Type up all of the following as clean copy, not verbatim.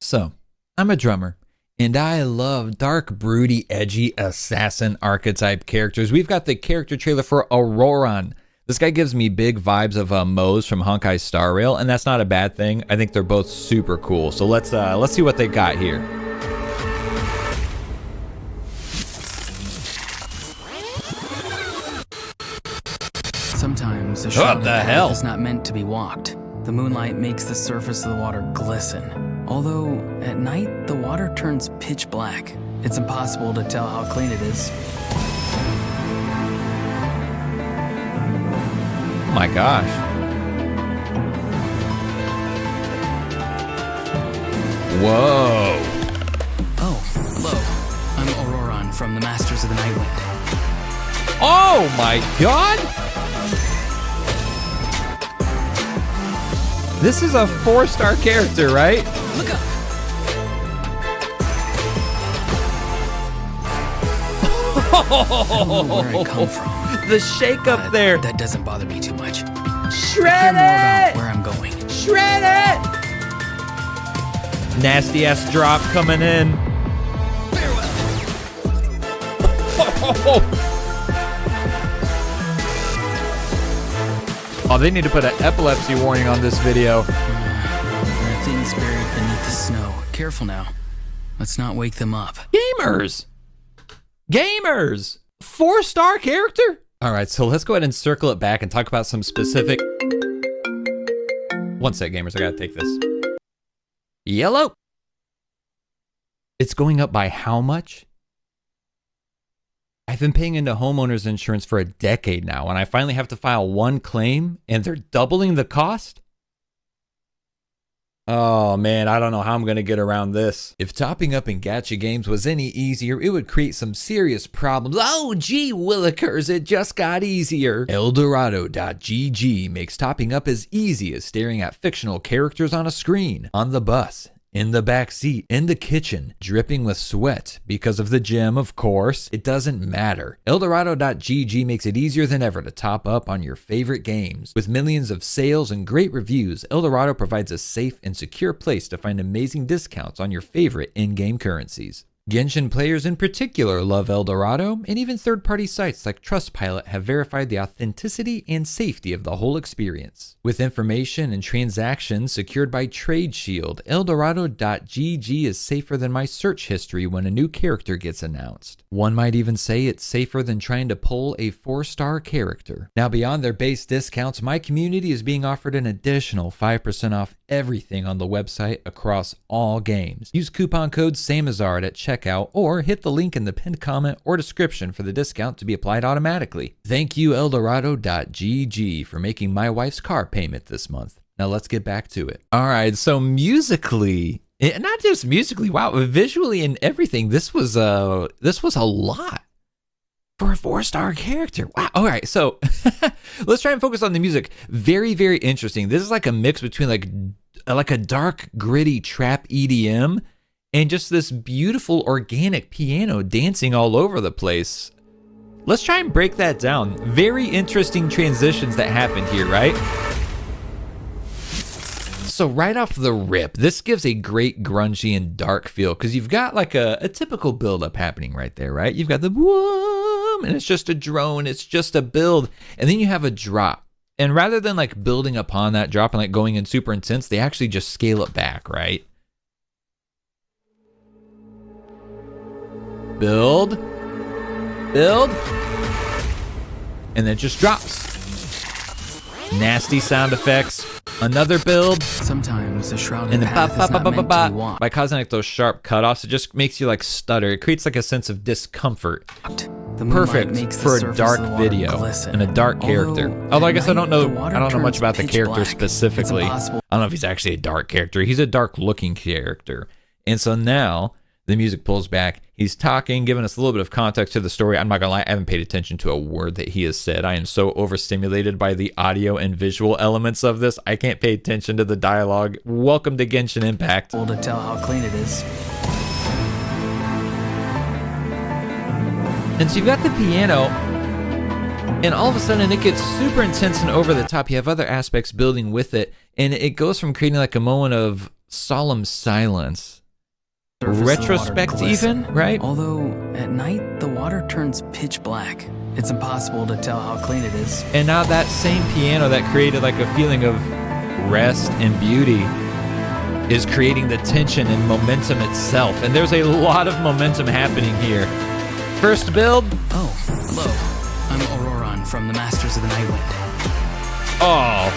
So, I'm a drummer, and I love dark, broody, edgy, assassin archetype characters. We've got the character trailer for Ororon. This guy gives me big vibes of Moze from Honkai Star Rail, and that's not a bad thing. I think they're both super cool. So let's see what they got here. Sometimes a shrouded path is not meant to be walked. The moonlight makes the surface of the water glisten. Although, at night, the water turns pitch black. It's impossible to tell how clean it is. Oh my gosh. Whoa. Oh, hello. I'm Ororon from the Masters of the Nightwind. Oh my god! This is a 4-star character, right? Look up! Where I come from. The shake up there. That doesn't bother me too much. Shred I care it! more about where I'm going. Shred it! Nasty ass drop coming in. Farewell. Oh, they need to put an epilepsy warning on this video. There are things buried beneath the snow. Careful now. Let's not wake them up. Gamers! 4-star character? All right, so let's go ahead and circle it back and talk about some specific... One sec, gamers, I gotta take this. Yellow. It's going up by how much? I've been paying into homeowners insurance for a decade now, and I finally have to file one claim, and they're doubling the cost? Oh man, I don't know how I'm going to get around this. If topping up in gacha games was any easier, it would create some serious problems. Oh gee willikers, it just got easier. Eldorado.gg makes topping up as easy as staring at fictional characters on a screen, on the bus, in the back seat, in the kitchen, dripping with sweat because of the gym, of course. It doesn't matter. Eldorado.gg makes it easier than ever to top up on your favorite games. With millions of sales and great reviews, Eldorado provides a safe and secure place to find amazing discounts on your favorite in-game currencies. Genshin players in particular love Eldorado, and even third-party sites like Trustpilot have verified the authenticity and safety of the whole experience. With information and transactions secured by Trade Shield, Eldorado.gg is safer than my search history when a new character gets announced. One might even say it's safer than trying to pull a 4-star character. Now, beyond their base discounts, my community is being offered an additional 5% off everything on the website across all games. Use coupon code Samizard at checkout or hit the link in the pinned comment or description for the discount to be applied automatically. Thank you Eldorado.gg for making my wife's car payment this month. Now let's get back to it. All right, so musically, not just musically, wow, visually and everything, this was a lot for a 4-star character. Wow. All right, so let's try and focus on the music. Very, very interesting. This is like a mix between like a dark, gritty trap EDM and just this beautiful organic piano dancing all over the place. Let's try and break that down. Very interesting transitions that happened here, right? So right off the rip, this gives a great grungy and dark feel because you've got like a typical build-up happening right there, right? You've got the whoom, and it's just a drone, it's just a build, and then you have a drop. And rather than like building upon that drop and like going in super intense, they actually just scale it back, right? Build, and then it just drops. Nasty sound effects. Another build. Sometimes the shrouded and then path is not meant to be walked. by causing like those sharp cutoffs, it just makes you like stutter. It creates like a sense of discomfort. Perfect for a dark video and a dark character. Although I guess I don't know much about the character specifically. I don't know if he's actually a dark character. He's a dark looking character. And so now the music pulls back. He's talking, giving us a little bit of context to the story. I'm not gonna lie, I haven't paid attention to a word that he has said. I am so overstimulated by the audio and visual elements of this. I can't pay attention to the dialogue. Welcome to Genshin Impact. To tell how clean it is. And so you've got the piano, and all of a sudden it gets super intense and over the top. You have other aspects building with it, and it goes from creating like a moment of solemn silence. Surface of the water Retrospect glisten. even, right? Although at night the water turns pitch black. It's impossible to tell how clean it is. And now that same piano that created like a feeling of rest and beauty is creating the tension and momentum itself. And there's a lot of momentum happening here. First build. Oh, hello. I'm Ororon from the Masters of the Nightwind. Oh.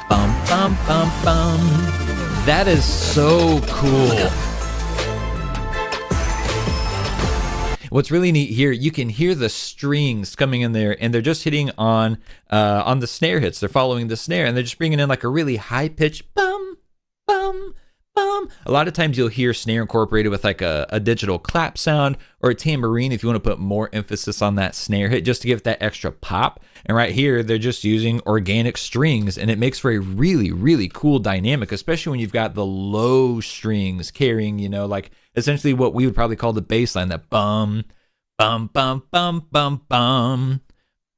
Bum, bum, bum, bum. That is so cool. What's really neat here, you can hear the strings coming in there, and they're just hitting on the snare hits. They're following the snare, and they're just bringing in like a really high-pitched bum, bum, bum. A lot of times you'll hear snare incorporated with like a digital clap sound or a tambourine if you want to put more emphasis on that snare hit just to give it that extra pop. And right here, they're just using organic strings, and it makes for a really, really cool dynamic, especially when you've got the low strings carrying, you know, like essentially what we would probably call the bass line, that bum, bum, bum, bum, bum, bum,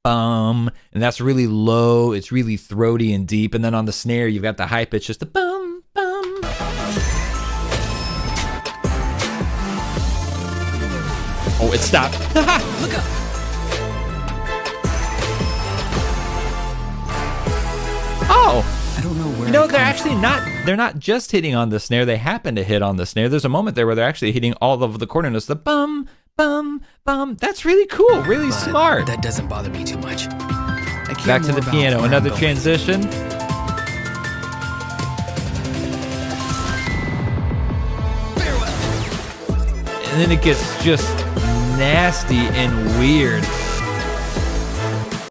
bum. And that's really low. It's really throaty and deep. And then on the snare, you've got the high pitch, just the bum, bum. Oh, it stopped. Look up! Oh, I don't know where. you know, it they're comes actually from. they're not just hitting on the snare. They happen to hit on the snare. There's a moment there where they're actually hitting all of the corner notes. The bum, bum, bum. That's really cool. Really But smart. That doesn't bother me too much. I care Back to more the about piano. where I'm Another going. transition. And then it gets just nasty and weird.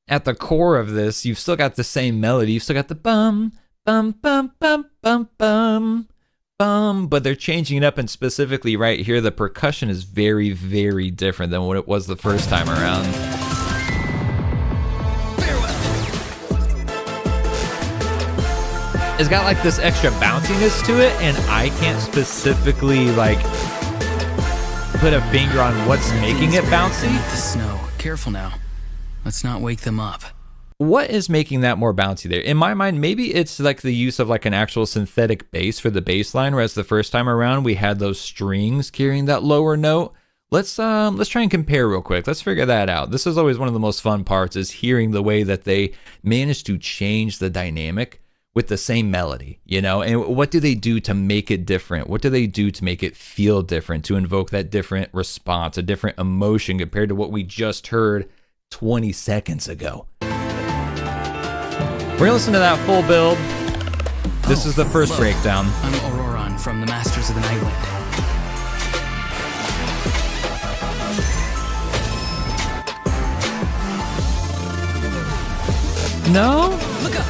At the core of this, you've still got the same melody. You've still got the bum, bum, bum, bum, bum, bum, bum, but they're changing it up, and specifically right here, the percussion is very, very different than what it was the first time around. It's got like this extra bounciness to it, and I can't specifically like put a finger on what's making it bouncy. Beneath the snow. Careful now. Let's not wake them up. What is making that more bouncy there? In my mind, maybe it's like the use of like an actual synthetic bass for the bass line, whereas the first time around we had those strings carrying that lower note. Let's try and compare real quick. Let's figure that out. This is always one of the most fun parts, is hearing the way that they managed to change the dynamic with the same melody, you know? And what do they do to make it different? What do they do to make it feel different, to invoke that different response, a different emotion compared to what we just heard 20 seconds ago? We're gonna listen to that full build. This is the first hello. breakdown. I'm Ororon from the Masters of the Nightwind. No? Look up!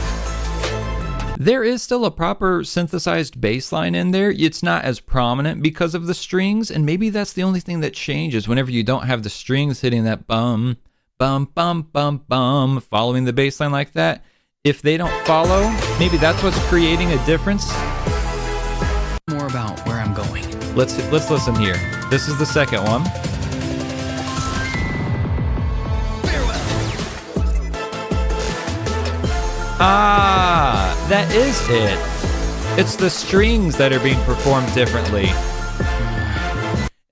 There is still a proper synthesized bass line in there. It's not as prominent because of the strings, and maybe that's the only thing that changes whenever you don't have the strings hitting that bum, bum, bum, bum, bum, following the bass line like that. If they don't follow, maybe that's what's creating a difference. More about where I'm going. Let's listen here. This is the second one. Ah, that is it. It's the strings that are being performed differently.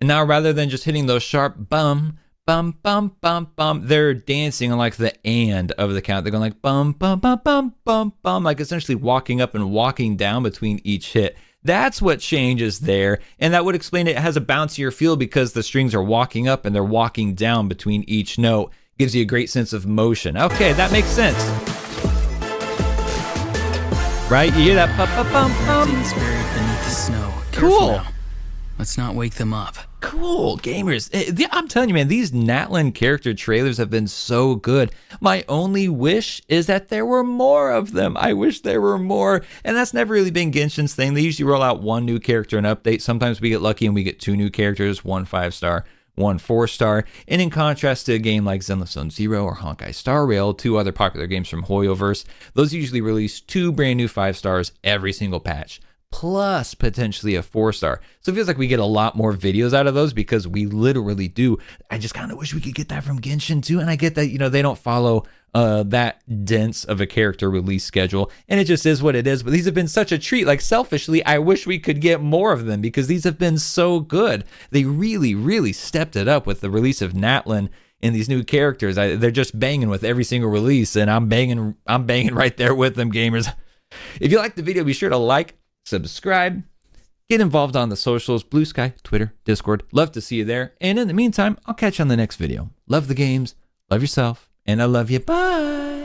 And now rather than just hitting those sharp bum, bum, bum, bum, bum, they're dancing on like the and of the count. They're going like bum, bum, bum, bum, bum, bum, like essentially walking up and walking down between each hit. That's what changes there. And that would explain it has a bouncier feel because the strings are walking up and they're walking down between each note. Gives you a great sense of motion. Okay, that makes sense. Right? You hear that bum. Things buried beneath the snow. Cool. Careful now. Let's not wake them up. Cool, gamers. I'm telling you, man, these Natlan character trailers have been so good. My only wish is that there were more of them. I wish there were more. And that's never really been Genshin's thing. They usually roll out one new character and update. Sometimes we get lucky and we get two new characters, one 5-star, one 4-star. And in contrast to a game like Zenless Zone Zero or Honkai Star Rail, two other popular games from Hoyoverse, those usually release two brand new 5-stars every single patch, plus potentially a 4-star. So it feels like we get a lot more videos out of those because we literally do. I just kind of wish we could get that from Genshin too. And I get that, you know, they don't follow that dense of a character release schedule, and it just is what it is. But these have been such a treat. Like, selfishly, I wish we could get more of them because these have been so good. They really stepped it up with the release of Natlan and these new characters. They're just banging with every single release, and I'm banging right there with them, gamers. If you liked the video, be sure to like, subscribe, get involved on the socials, Blue Sky, Twitter, Discord. Love to see you there. And in the meantime, I'll catch you on the next video. Love the games, love yourself, and I love you. Bye.